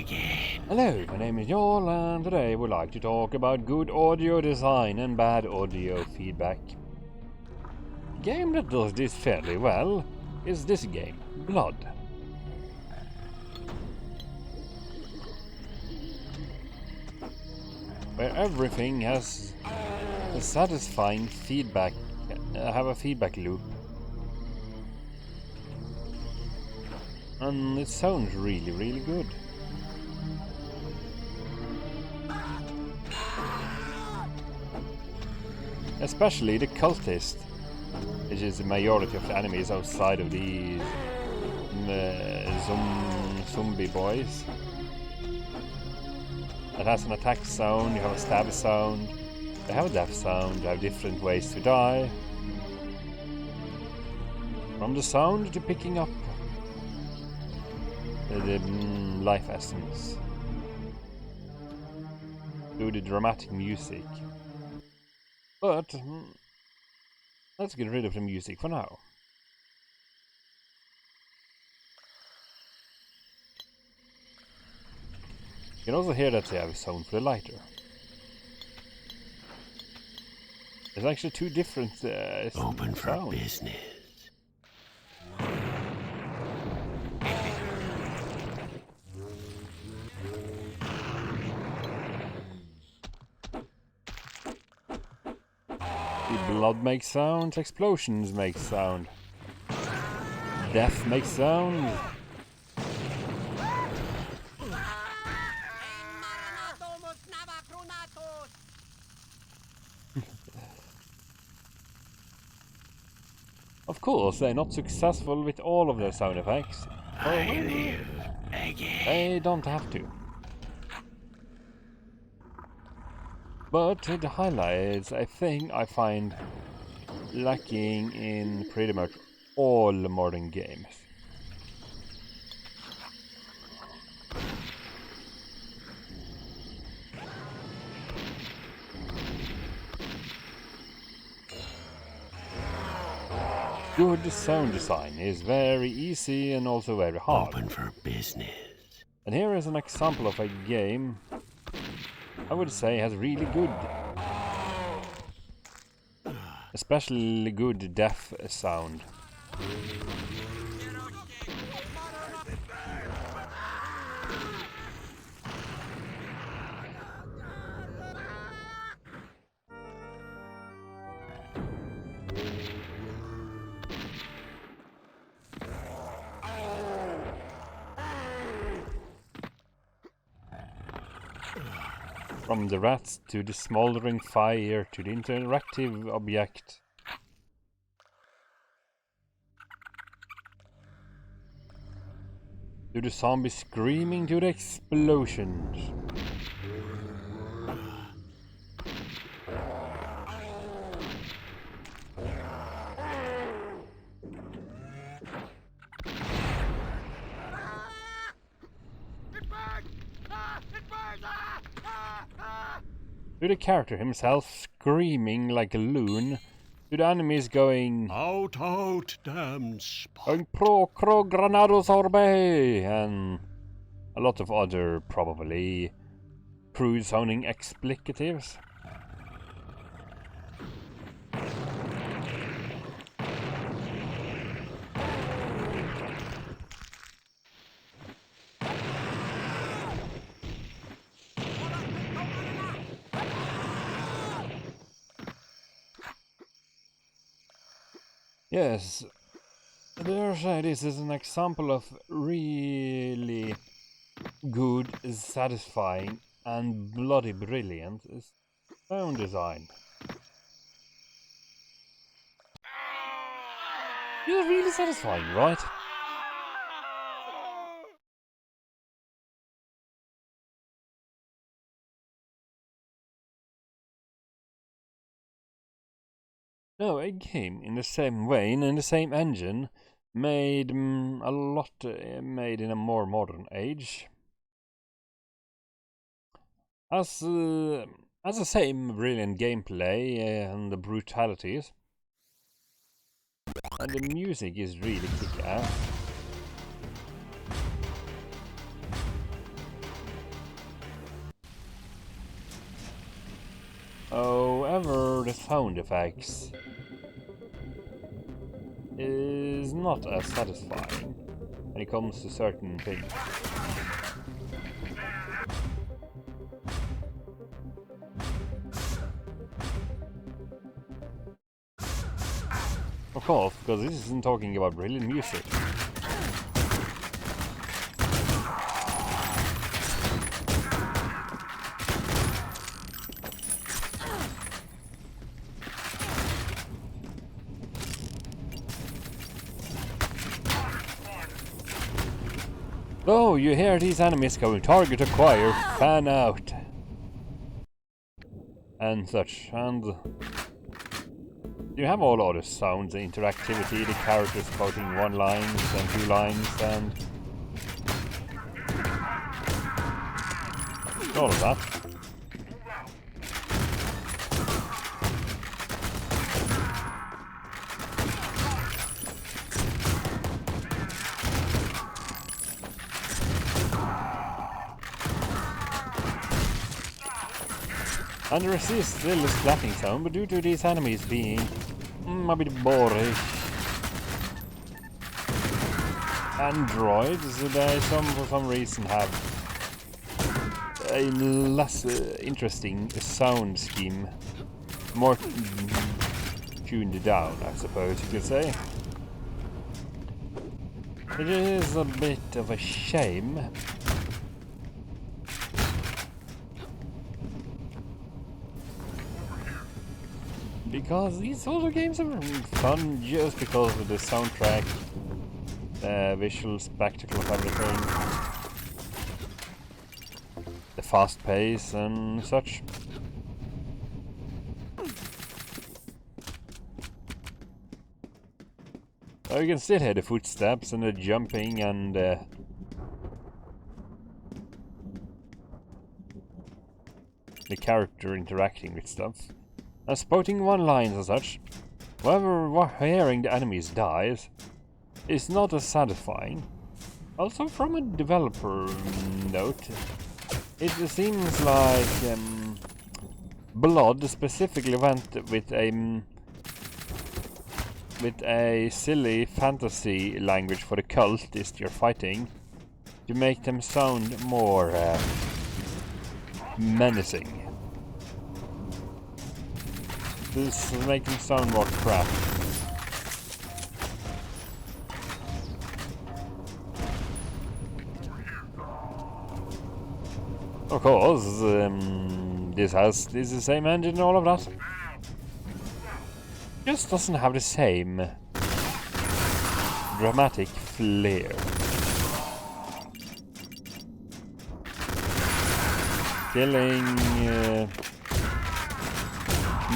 again. Hello, my name is Joel, and today we'd like to talk about good audio design and bad audio feedback. A game that does this fairly well is this game, Blood. Where everything has a satisfying feedback, have a feedback loop. And it sounds really good. Especially the cultist, which is the majority of the enemies outside of these zombie boys. It has an attack sound, you have a stab sound, they have a death sound, they have different ways to die. From the sound to picking up the life essence. To the dramatic music. But let's get rid of the music for now. You can also hear that they have a sound for the lighter. There's actually two different Open for sounds. business. Blood makes sounds, explosions make sound. Death makes sound. Of course, they're not successful with all of their sound effects. I live again. They don't have to. But the highlights, I think I find lacking in pretty much all modern games. Good sound design is very easy and also very hard. Open for business. And here is an example of a game I would say has really good, especially good death sound. From the rats to the smoldering fire to the interactive object. To the zombies screaming to the explosions. To the character himself screaming like a loon, to the enemies going Out, damn spot. going pro granados orbe, and a lot of other probably crude sounding explicatives. Yes, this is an example of really good, satisfying, and bloody brilliant sound design. You're really satisfying, right? No, a game in the same vein, in the same engine, made a lot made in a more modern age. As the same brilliant gameplay and the brutalities, and the music is really kick-ass. However, the sound effects is not as satisfying when it comes to certain things. Of course, because this isn't talking about brilliant music. Oh, you hear these enemies going, target acquired, fan out. And such, and you have all other sounds, the interactivity, the characters quoting one lines and two lines, and all of that. And there is still a splatting sound, but due to these enemies being a bit boring, androids, they for some reason have a less interesting sound scheme, more tuned down, I suppose you could say. It is a bit of a shame. Because these sort of games are fun just because of the soundtrack, visual spectacle of everything, the fast pace and such. So you can still hear the footsteps and the jumping and the character interacting with stuff. And spouting one-liners and such. However, hearing the enemies dies is not as satisfying. Also, from a developer note, it seems like Blood specifically went with a silly fantasy language for the cultist you're fighting to make them sound more menacing. This will make them sound more crap. Of course, this is the same engine and all of that. Just doesn't have the same dramatic flair. Killing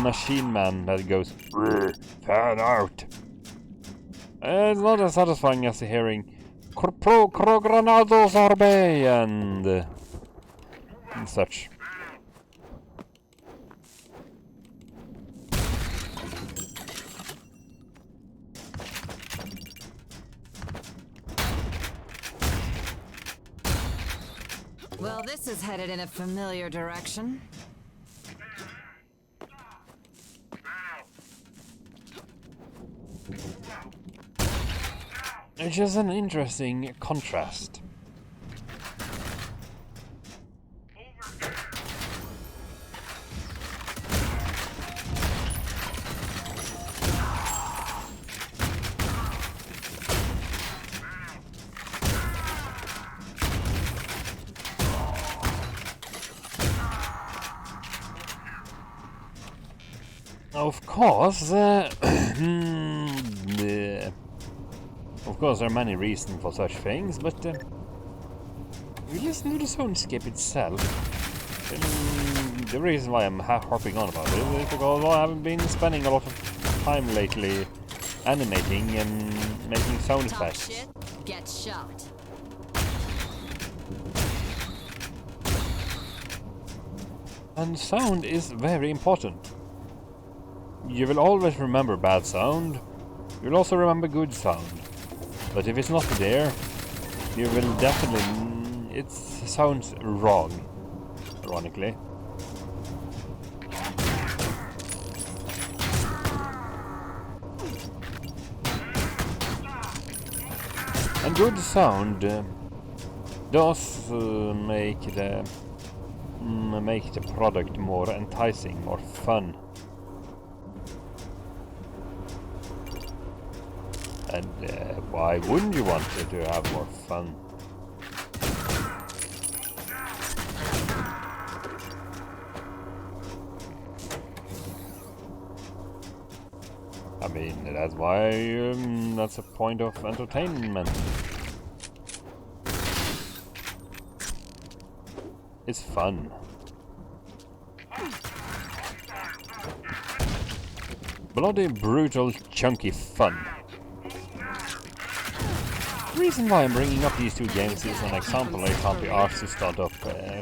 machine man that goes fan out. It's not as satisfying as hearing Pro Granado Sorbe and such. Well, this is headed in a familiar direction. It's just an interesting contrast. Of course, there are many reasons for such things, but you listen to the soundscape itself. The reason why I'm harping on about it is because I haven't been spending a lot of time lately animating and making sound effects. Shit, get shot. And sound is very important. You will always remember bad sound. You'll also remember good sound. But if it's not there, you will definitely... it sounds wrong, ironically. good sound does make the product more enticing, more fun. And why wouldn't you want it to have more fun? I mean, that's why that's a point of entertainment. It's fun. Bloody, brutal, chunky fun. The reason why I'm bringing up these two games is an example. I can't be asked to start up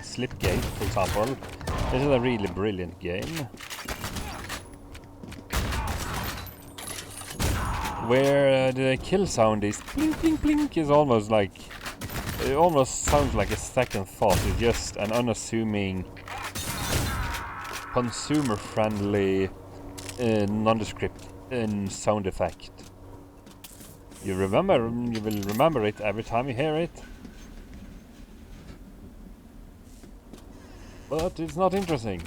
Slipgate, for example. This is a really brilliant game. Where the kill sound is blink, blink, blink is almost like... It almost sounds like a second thought. It's just an unassuming, consumer-friendly, nondescript sound effect. You will remember it every time you hear it. But it's not interesting.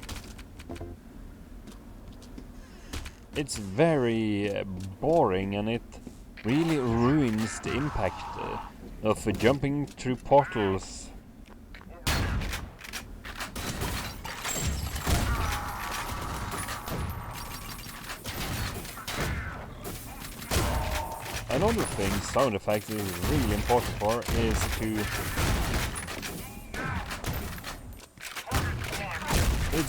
It's very boring, and it really ruins the impact of jumping through portals. Another thing sound effects is really important for is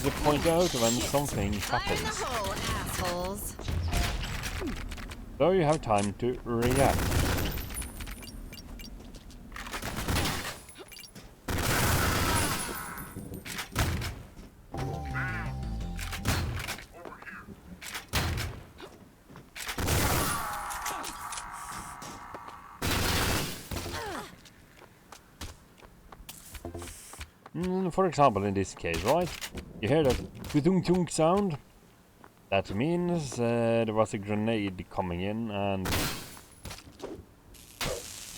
to point out when something happens. So you have time to react. For example, in this case, right? You hear that thunk sound? That means there was a grenade coming in, and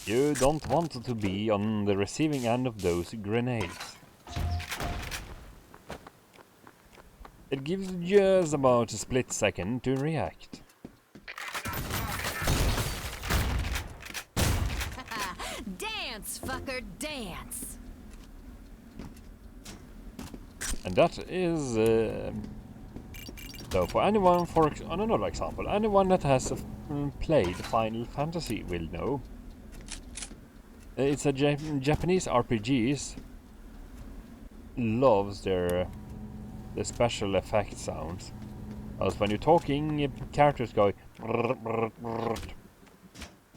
you don't want to be on the receiving end of those grenades. It gives just about a split second to react. Dance, fucker, dance! And that is... so for anyone, on another example, anyone that has played Final Fantasy will know. It's a Japanese RPGs loves the special effect sounds. As when you're talking, characters go...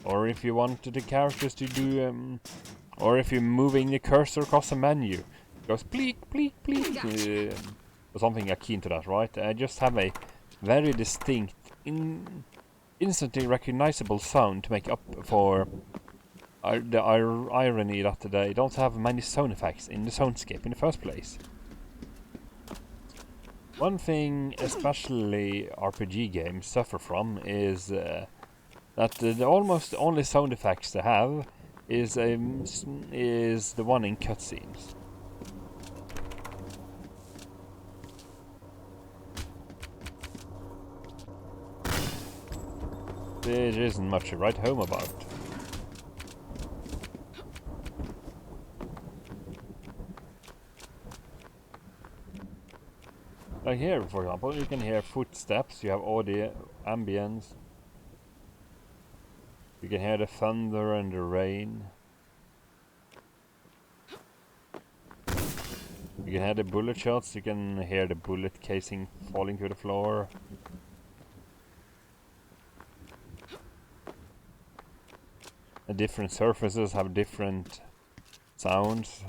Or if you wanted the characters to do... or if you're moving the cursor across a menu, it goes pleek, pleek, pleek. Or something akin to that, right? I just have a very distinct, instantly recognizable sound to make up for the irony that they don't have many sound effects in the soundscape in the first place. One thing especially RPG games suffer from is that the almost only sound effects they have is the one in cutscenes. There isn't much to write home about. Like here, for example, you can hear footsteps, you have audio, ambience. You can hear the thunder and the rain. You can hear the bullet shots, you can hear the bullet casing falling to the floor. The different surfaces have different sounds.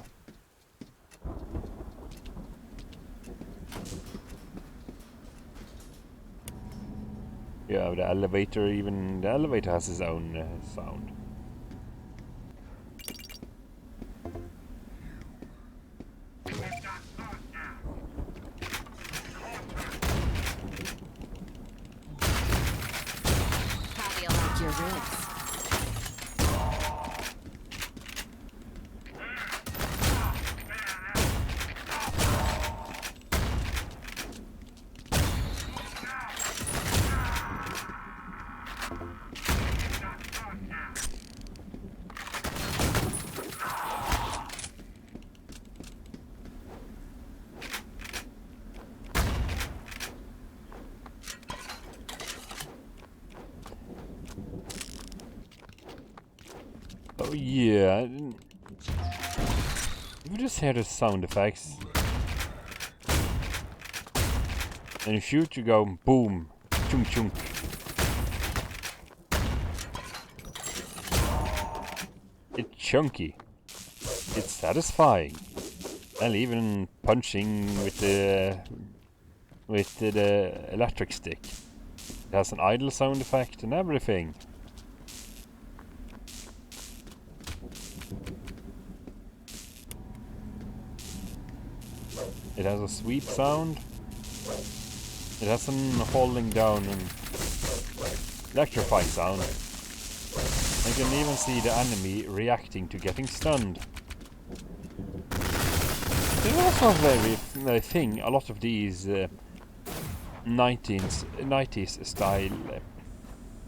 Yeah, the elevator, even the elevator has its own sound. How do you like your ribs? yeah. You just hear the sound effects. And you shoot, you go boom, chunk chunk. It's chunky. It's satisfying. And even punching with the electric stick. It has an idle sound effect and everything. It has a sweep sound. It has some holding down and electrifying sound. I can even see the enemy reacting to getting stunned. There's also a very thing, a lot of these 90s style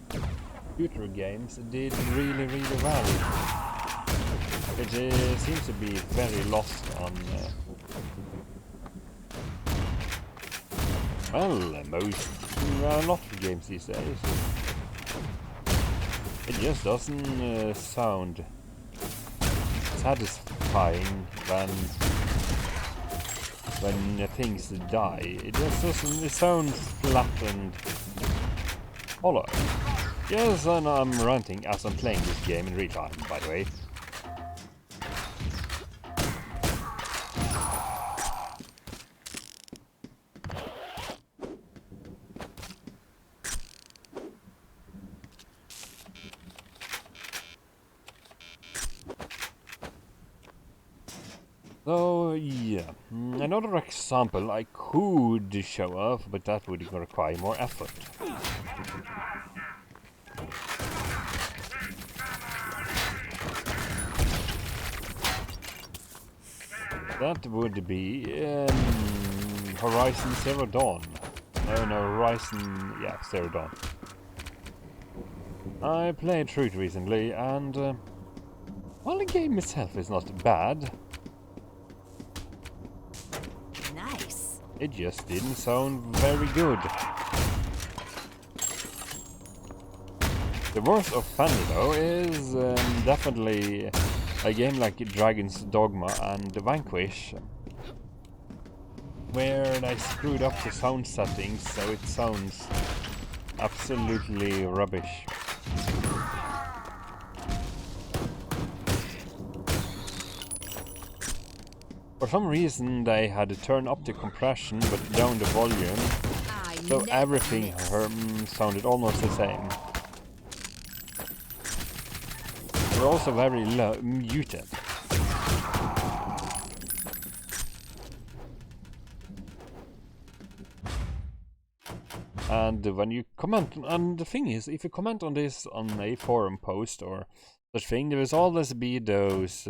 computer games did really well. It seems to be very lost on well, a lot of games these days. It just doesn't sound satisfying when things die. It just doesn't. It sounds flat and hollow. Yes, and I'm ranting as I'm playing this game in real time, by the way. So, yeah, another example I could show off, but that would require more effort. That would be Horizon Zero Dawn. No, Horizon, yeah, Zero Dawn. I played through it recently, and well, the game itself is not bad. It just didn't sound very good. The worst offender though is definitely a game like Dragon's Dogma and Vanquish, where they screwed up the sound settings so it sounds absolutely rubbish. For some reason they had to turn up the compression but down the volume, so everything sounded almost the same. They were also very muted. And when you comment, and the thing is, if you comment on this on a forum post or such thing, there will always be those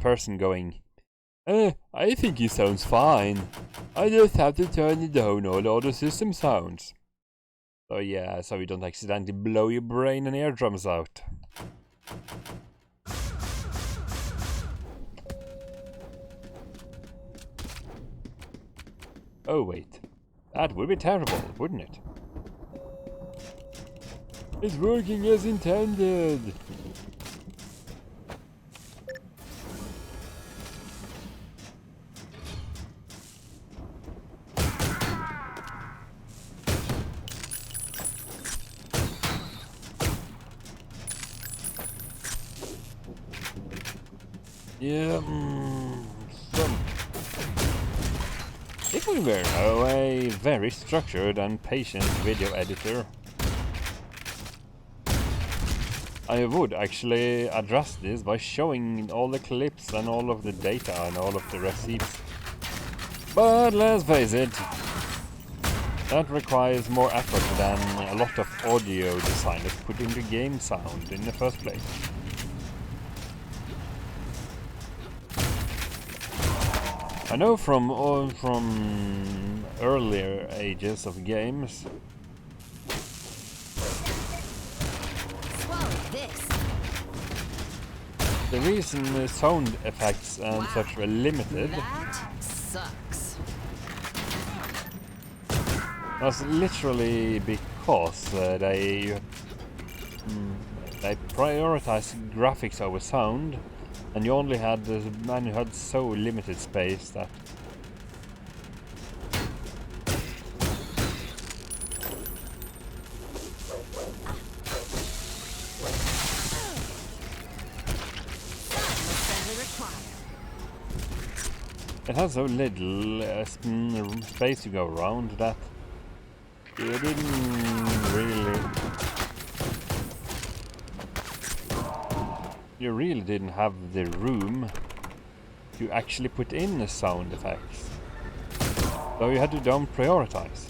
person going, I think he sounds fine. I just have to turn down all other system sounds. So yeah, so you don't accidentally blow your brain and eardrums out. Oh wait, that would be terrible, wouldn't it? It's working as intended. Yeah, if we were a very structured and patient video editor, I would actually address this by showing all the clips and all of the data and all of the receipts. But let's face it, that requires more effort than a lot of audio designers put into game sound in the first place. I know from earlier ages of games. The reason the sound effects and such were limited was literally because they prioritize graphics over sound, and you only had so limited space that it has so little space to go around that you really didn't have the room to actually put in the sound effects. So you had to down prioritize.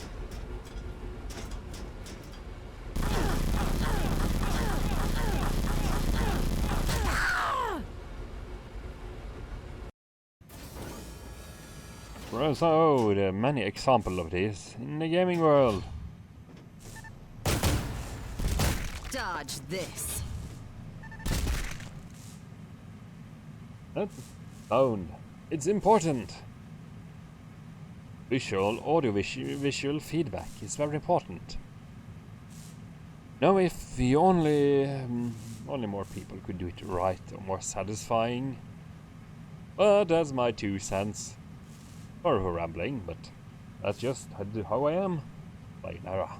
So there are many examples of this in the gaming world. Dodge this. That's sound. It's important. Audio-visual feedback is very important. Now, if the only more people could do it right or more satisfying. But that's my 2 cents. Sorry for rambling, but that's just how I am. Sayonara.